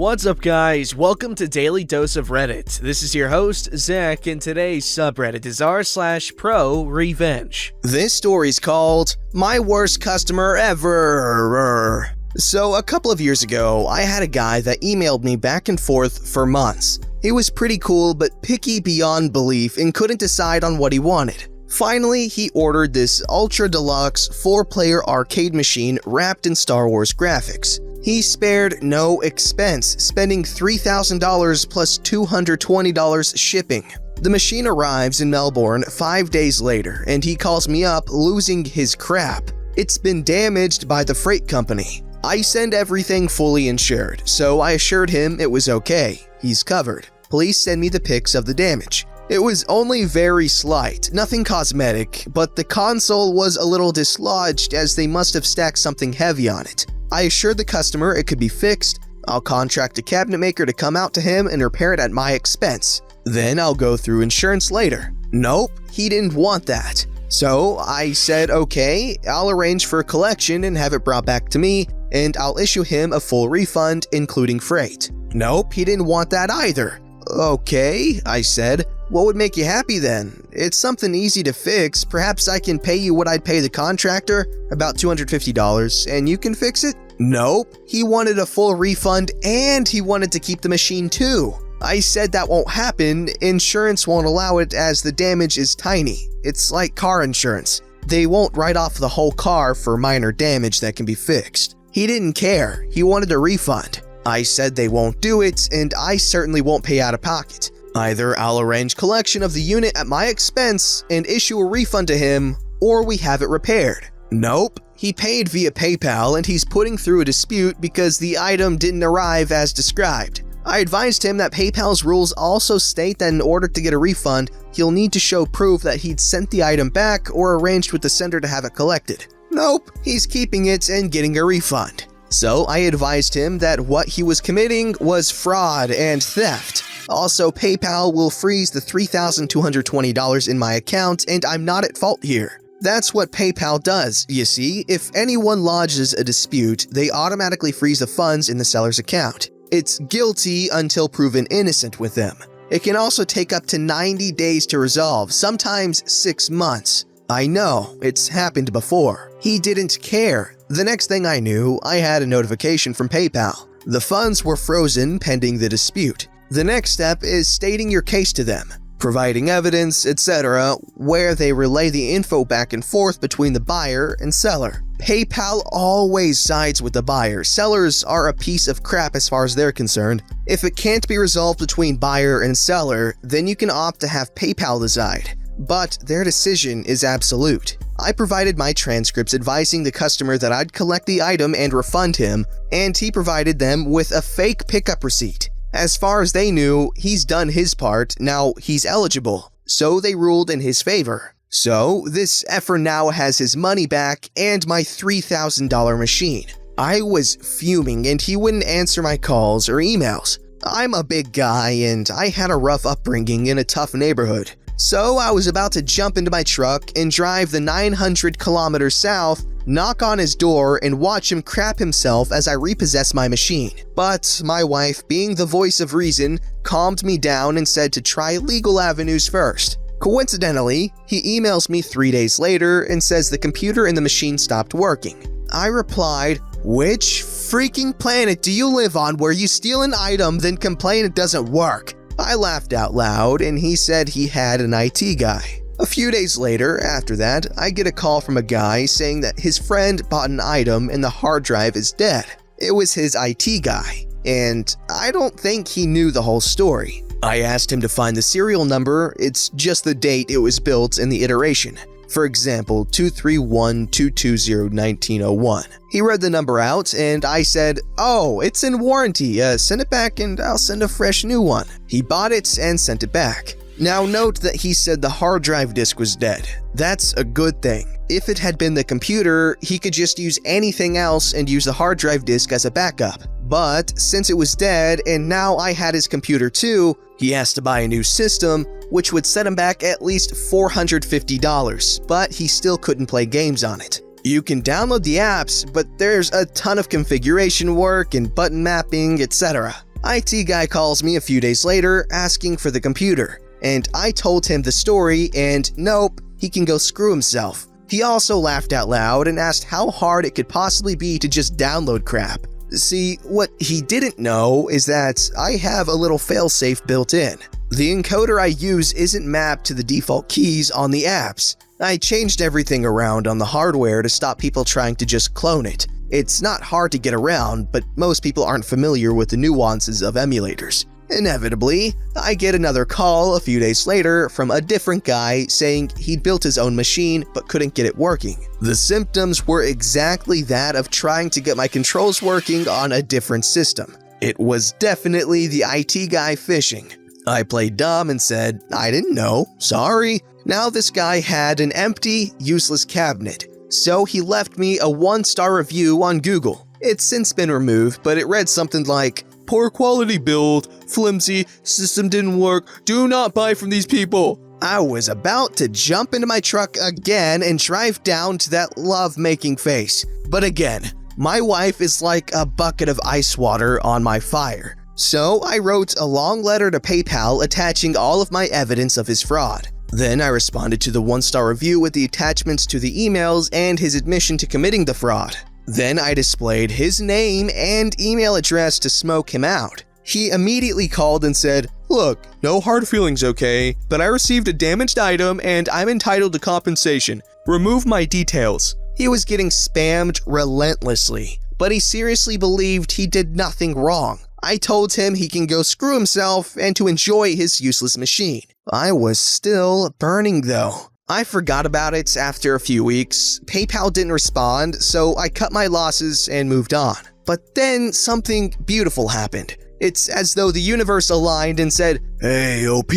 What's up, guys? Welcome to Daily Dose of Reddit. This is your host, Zach, and today's subreddit is r/ProRevenge. This story's called My Worst Customer Ever. So, a couple of years ago, I had a guy that emailed me back and forth for months. He was pretty cool, but picky beyond belief and couldn't decide on what he wanted. Finally, he ordered this ultra deluxe 4-player arcade machine wrapped in Star Wars graphics. He spared no expense, spending $3,000 plus $220 shipping. The machine arrives in Melbourne 5 days later, and he calls me up losing his crap. It's been damaged by the freight company. I send everything fully insured, so I assured him it was okay. He's covered. Please send me the pics of the damage. It was only very slight, nothing cosmetic, but the console was a little dislodged as they must have stacked something heavy on it. I assured the customer it could be fixed. I'll contract a cabinet maker to come out to him and repair it at my expense. Then I'll go through insurance later. Nope, he didn't want that. So I said, okay, I'll arrange for a collection and have it brought back to me, and I'll issue him a full refund, including freight. Nope, he didn't want that either. Okay, I said, what would make you happy then? It's something easy to fix. Perhaps I can pay you what I'd pay the contractor, about $250, and you can fix it? Nope, he wanted a full refund and he wanted to keep the machine too. I said that won't happen, insurance won't allow it as the damage is tiny. It's like car insurance. They won't write off the whole car for minor damage that can be fixed. He didn't care, he wanted a refund. I said they won't do it, and I certainly won't pay out of pocket. Either I'll arrange collection of the unit at my expense and issue a refund to him, or we have it repaired. Nope, he paid via PayPal and he's putting through a dispute because the item didn't arrive as described. I advised him that PayPal's rules also state that in order to get a refund, he'll need to show proof that he'd sent the item back or arranged with the sender to have it collected. Nope, he's keeping it and getting a refund. So I advised him that what he was committing was fraud and theft. Also, PayPal will freeze the $3,220 in my account, and I'm not at fault here. That's what PayPal does, you see. If anyone lodges a dispute, they automatically freeze the funds in the seller's account. It's guilty until proven innocent with them. It can also take up to 90 days to resolve, sometimes 6 months. I know, it's happened before. He didn't care. The next thing I knew, I had a notification from PayPal. The funds were frozen pending the dispute. The next step is stating your case to them, providing evidence, etc., where they relay the info back and forth between the buyer and seller. PayPal always sides with the buyer. Sellers are a piece of crap as far as they're concerned. If it can't be resolved between buyer and seller, then you can opt to have PayPal decide. But their decision is absolute. I provided my transcripts advising the customer that I'd collect the item and refund him, and he provided them with a fake pickup receipt. As far as they knew, he's done his part, now he's eligible, so they ruled in his favor. So, this effer now has his money back and my $3,000 machine. I was fuming and he wouldn't answer my calls or emails. I'm a big guy and I had a rough upbringing in a tough neighborhood. So I was about to jump into my truck and drive the 900 kilometers south, knock on his door, and watch him crap himself as I repossess my machine. But my wife, being the voice of reason, calmed me down and said to try legal avenues first. Coincidentally, he emails me 3 days later and says the computer in the machine stopped working. I replied, "Which freaking planet do you live on where you steal an item then complain it doesn't work?" I laughed out loud and he said he had an IT guy. A few days later, after that, I get a call from a guy saying that his friend bought an item and the hard drive is dead. It was his IT guy, and I don't think he knew the whole story. I asked him to find the serial number, it's just the date it was built and the iteration. For example, 231-220-1901. He read the number out and I said, "Oh, it's in warranty, send it back and I'll send a fresh new one." He bought it and sent it back. Now note that he said the hard drive disk was dead. That's a good thing. If it had been the computer, he could just use anything else and use the hard drive disk as a backup. But since it was dead and now I had his computer too, he has to buy a new system, which would set him back at least $450, but he still couldn't play games on it. You can download the apps, but there's a ton of configuration work and button mapping, etc. IT guy calls me a few days later asking for the computer, and I told him the story and nope, he can go screw himself. He also laughed out loud and asked how hard it could possibly be to just download crap. See, what he didn't know is that I have a little failsafe built in. The encoder I use isn't mapped to the default keys on the apps. I changed everything around on the hardware to stop people trying to just clone it. It's not hard to get around, but most people aren't familiar with the nuances of emulators. Inevitably, I get another call a few days later from a different guy saying he'd built his own machine but couldn't get it working. The symptoms were exactly that of trying to get my controls working on a different system. It was definitely the IT guy phishing. I played dumb and said, I didn't know, sorry. Now this guy had an empty, useless cabinet, so he left me a 1-star review on Google. It's since been removed, but it read something like, poor quality build, flimsy, system didn't work, do not buy from these people. I was about to jump into my truck again and drive down to that love-making face. But again, my wife is like a bucket of ice water on my fire. So I wrote a long letter to PayPal attaching all of my evidence of his fraud. Then I responded to the 1-star review with the attachments to the emails and his admission to committing the fraud. Then I displayed his name and email address to smoke him out. He immediately called and said, look, no hard feelings, okay, but I received a damaged item and I'm entitled to compensation. Remove my details. He was getting spammed relentlessly, but he seriously believed he did nothing wrong. I told him he can go screw himself and to enjoy his useless machine. I was still burning though. I forgot about it after a few weeks. PayPal didn't respond, so I cut my losses and moved on. But then something beautiful happened. It's as though the universe aligned and said, hey, OP,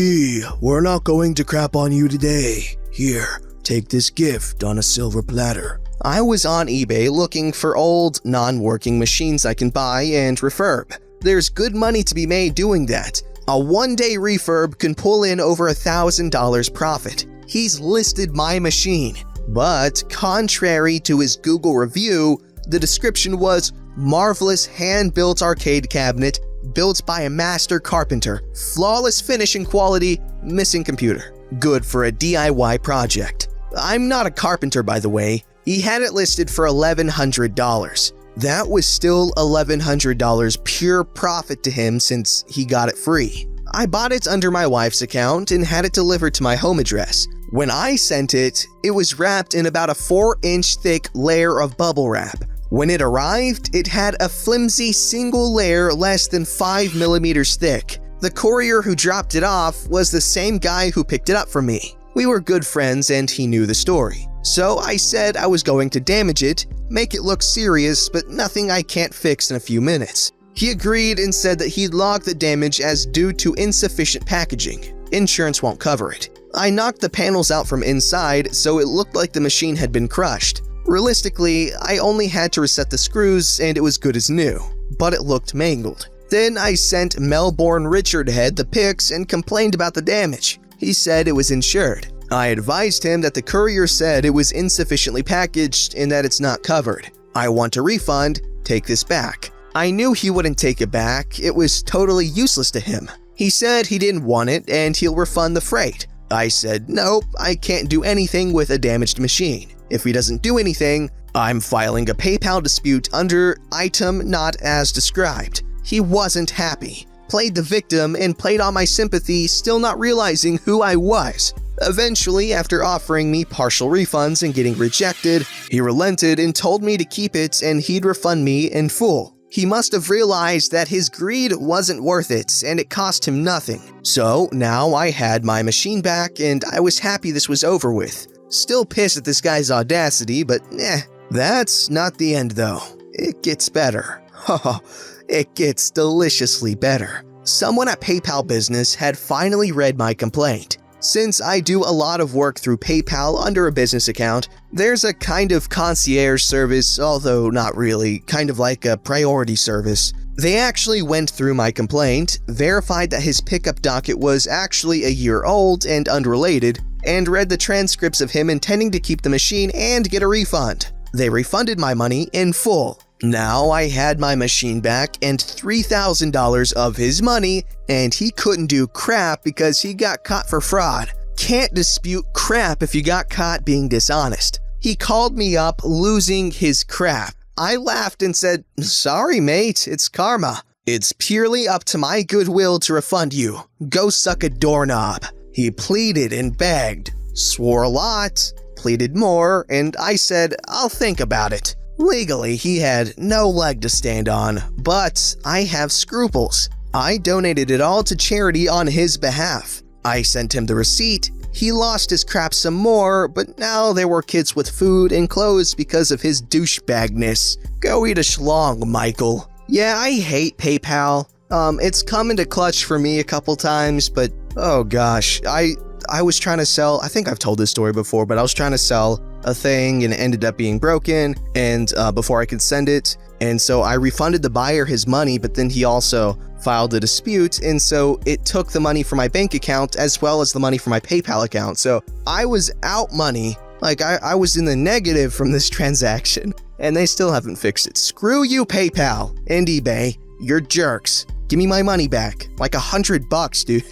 we're not going to crap on you today. Here, take this gift on a silver platter. I was on eBay looking for old, non-working machines I can buy and refurb. There's good money to be made doing that. A one-day refurb can pull in over $1,000 profit. He's listed my machine, but contrary to his Google review, the description was marvelous hand-built arcade cabinet built by a master carpenter, flawless finishing quality, missing computer. Good for a DIY project. I'm not a carpenter, by the way. He had it listed for $1,100. That was still $1,100 pure profit to him since he got it free. I bought it under my wife's account and had it delivered to my home address. When I sent it, it was wrapped in about a 4-inch thick layer of bubble wrap. When it arrived, it had a flimsy single layer less than 5 millimeters thick. The courier who dropped it off was the same guy who picked it up for me. We were good friends and he knew the story. So I said I was going to damage it, make it look serious, but nothing I can't fix in a few minutes. He agreed and said that he'd log the damage as due to insufficient packaging. Insurance won't cover it. I knocked the panels out from inside so it looked like the machine had been crushed. Realistically, I only had to reset the screws and it was good as new, but it looked mangled. Then I sent Melbourne Richard Head the pics and complained about the damage. He said it was insured. I advised him that the courier said it was insufficiently packaged and that it's not covered. I want a refund, take this back. I knew he wouldn't take it back, it was totally useless to him. He said he didn't want it and he'll refund the freight. I said, nope, I can't do anything with a damaged machine. If he doesn't do anything, I'm filing a PayPal dispute under item not as described. He wasn't happy, played the victim and played on my sympathy, still not realizing who I was. Eventually, after offering me partial refunds and getting rejected, he relented and told me to keep it and he'd refund me in full. He must have realized that his greed wasn't worth it and it cost him nothing. So now I had my machine back and I was happy this was over with. Still pissed at this guy's audacity, but that's not the end though. It gets better. It gets deliciously better. Someone at PayPal Business had finally read my complaint. Since I do a lot of work through PayPal under a business account, there's a kind of concierge service, although not really, kind of like a priority service. They actually went through my complaint, verified that his pickup docket was actually a year old and unrelated, and read the transcripts of him intending to keep the machine and get a refund. They refunded my money in full, Now I had my machine back and $3,000 of his money, and he couldn't do crap because he got caught for fraud. Can't dispute crap if you got caught being dishonest. He called me up losing his crap. I laughed and said, "Sorry, mate, it's karma. It's purely up to my goodwill to refund you. Go suck a doorknob." He pleaded and begged, swore a lot, pleaded more, and I said, "I'll think about it." Legally, he had no leg to stand on, but I have scruples. I donated it all to charity on his behalf. I sent him the receipt. He lost his crap some more, but now there were kids with food and clothes because of his douchebagness. Go eat a schlong, Michael. Yeah, I hate PayPal. It's come into clutch for me a couple times, but oh gosh, I was trying to sell, I think I've told this story before, but I was trying to sell a thing and it ended up being broken and before I could send it. And so I refunded the buyer his money, but then he also filed a dispute. And so it took the money from my bank account as well as the money from my PayPal account. So I was out money. Like I was in the negative from this transaction and they still haven't fixed it. Screw you, PayPal and eBay. You're jerks. Give me my money back. Like $100, dude.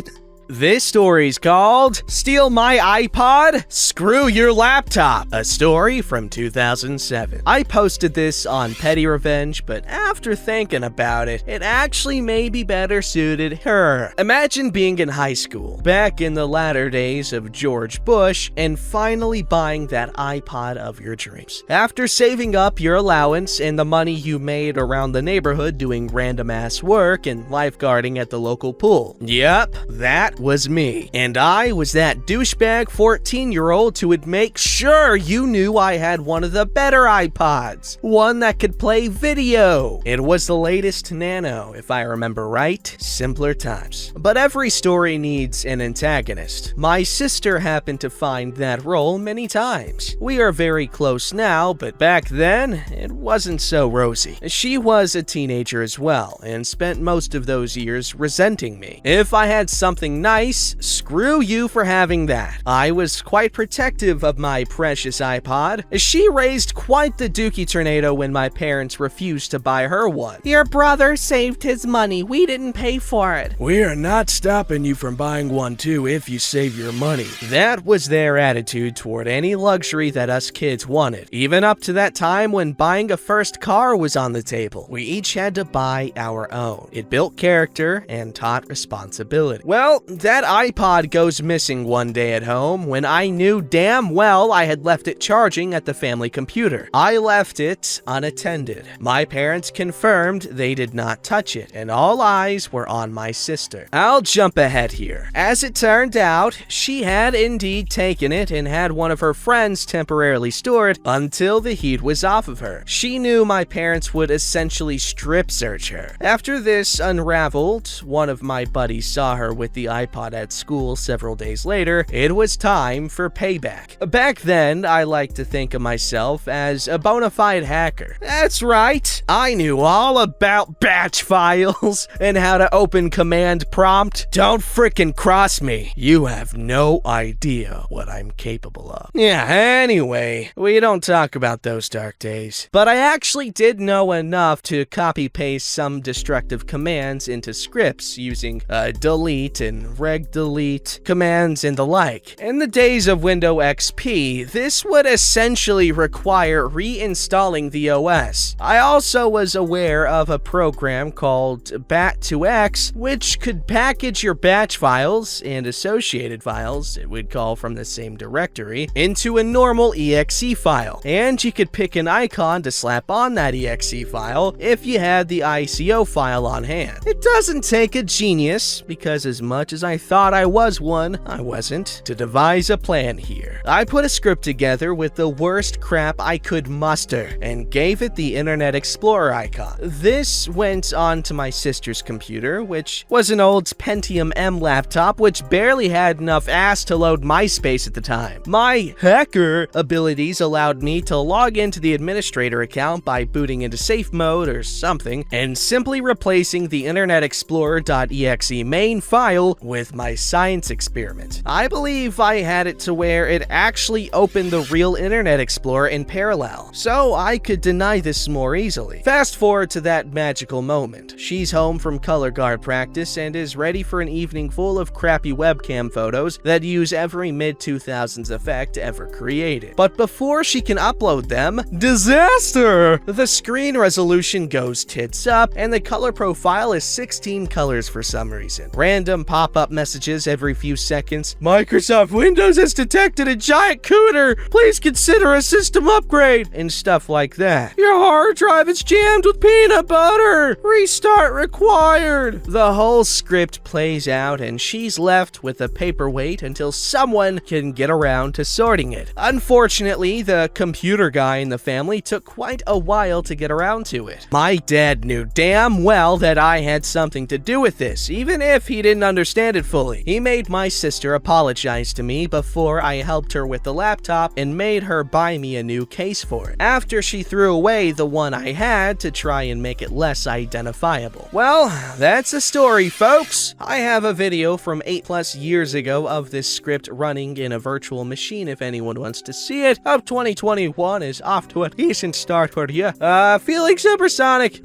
This story's called Steal My iPod? Screw Your Laptop, a story from 2007. I posted this on ProRevenge, but after thinking about it, it actually may be better suited her. Imagine being in high school, back in the latter days of George Bush, and finally buying that iPod of your dreams. After saving up your allowance and the money you made around the neighborhood doing random-ass work and lifeguarding at the local pool. Yep, that was me. And I was that douchebag 14-year-old who would make sure you knew I had one of the better iPods. One that could play video. It was the latest Nano, if I remember right. Simpler times. But every story needs an antagonist. My sister happened to find that role many times. We are very close now, but back then, it wasn't so rosy. She was a teenager as well, and spent most of those years resenting me. If I had something nice, screw you for having that. I was quite protective of my precious iPod. She raised quite the dookie tornado when my parents refused to buy her one. "Your brother saved his money. We didn't pay for it." "We are not stopping you from buying one too if you save your money." That was their attitude toward any luxury that us kids wanted. Even up to that time when buying a first car was on the table. We each had to buy our own. It built character and taught responsibility. Well, that iPod goes missing one day at home when I knew damn well I had left it charging at the family computer. I left it unattended. My parents confirmed they did not touch it, and all eyes were on my sister. I'll jump ahead here. As it turned out, she had indeed taken it and had one of her friends temporarily store it until the heat was off of her. She knew my parents would essentially strip search her. After this unraveled, one of my buddies saw her with the iPod at school several days later. It was time for payback. Back then, I like to think of myself as a bona fide hacker. That's right, I knew all about batch files and how to open command prompt. Don't frickin' cross me. You have no idea what I'm capable of. Yeah, anyway, we don't talk about those dark days. But I actually did know enough to copy-paste some destructive commands into scripts using delete and reg delete commands and the like. In the days of Windows XP, this would essentially require reinstalling the OS. I also was aware of a program called Bat2X, which could package your batch files and associated files, it would call from the same directory, into a normal exe file. And you could pick an icon to slap on that exe file if you had the ICO file on hand. It doesn't take a genius, because as much as I thought I was one, I wasn't, to devise a plan here. I put a script together with the worst crap I could muster and gave it the Internet Explorer icon. This went onto my sister's computer, which was an old Pentium M laptop which barely had enough ass to load MySpace at the time. My hacker abilities allowed me to log into the administrator account by booting into safe mode or something and simply replacing the Internet Explorer.exe main file with my science experiment. I believe I had it to where it actually opened the real Internet Explorer in parallel, so I could deny this more easily. Fast forward to that magical moment. She's home from color guard practice and is ready for an evening full of crappy webcam photos that use every mid-2000s effect ever created. But before she can upload them, disaster! The screen resolution goes tits up, and the color profile is 16 colors for some reason. Random pop-up messages every few seconds. Microsoft Windows has detected a giant cooter! Please consider a system upgrade! And stuff like that. Your hard drive is jammed with peanut butter! Restart required! The whole script plays out, and she's left with a paperweight until someone can get around to sorting it. Unfortunately, the computer guy in the family took quite a while to get around to it. My dad knew damn well that I had something to do with this, even if he didn't understand it fully. He made my sister apologize to me before I helped her with the laptop and made her buy me a new case for it, after she threw away the one I had to try and make it less identifiable. Well, that's the story, folks. I have a video from 8+ years ago of this script running in a virtual machine if anyone wants to see it. Hope 2021 is off to a decent start for you. Feeling supersonic.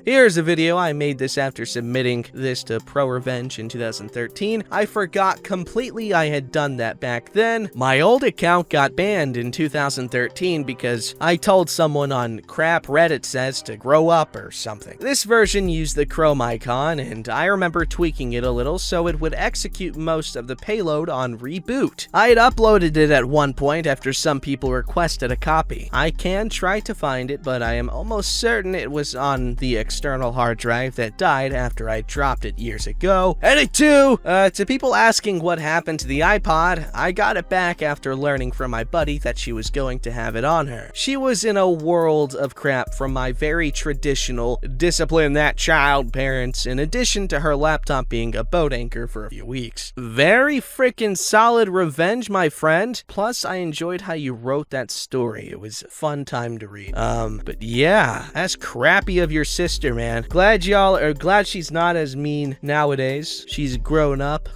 Here's a video. I made this after submitting this to ProRevenge in 2013. I forgot completely I had done that back then. My old account got banned in 2013 because I told someone on crap Reddit says to grow up or something. This version used the Chrome icon, and I remember tweaking it a little so it would execute most of the payload on reboot. I had uploaded it at one point after some people requested a copy. I can try to find it, but I am almost certain it was on the external hard drive that died after I dropped it years ago. Edit 2! To people asking what happened to the iPod, I got it back after learning from my buddy that she was going to have it on her. She was in a world of crap from my very traditional discipline that child parents, in addition to her laptop being a boat anchor for a few weeks. Very freaking solid revenge, my friend. Plus, I enjoyed how you wrote that story. It was a fun time to read. But yeah, that's crappy of your sister, man. Glad she's not as mean nowadays. She's grown up.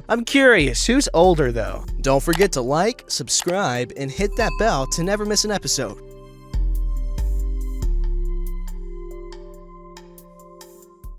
I'm curious, who's older though? Don't forget to like, subscribe, and hit that bell to never miss an episode.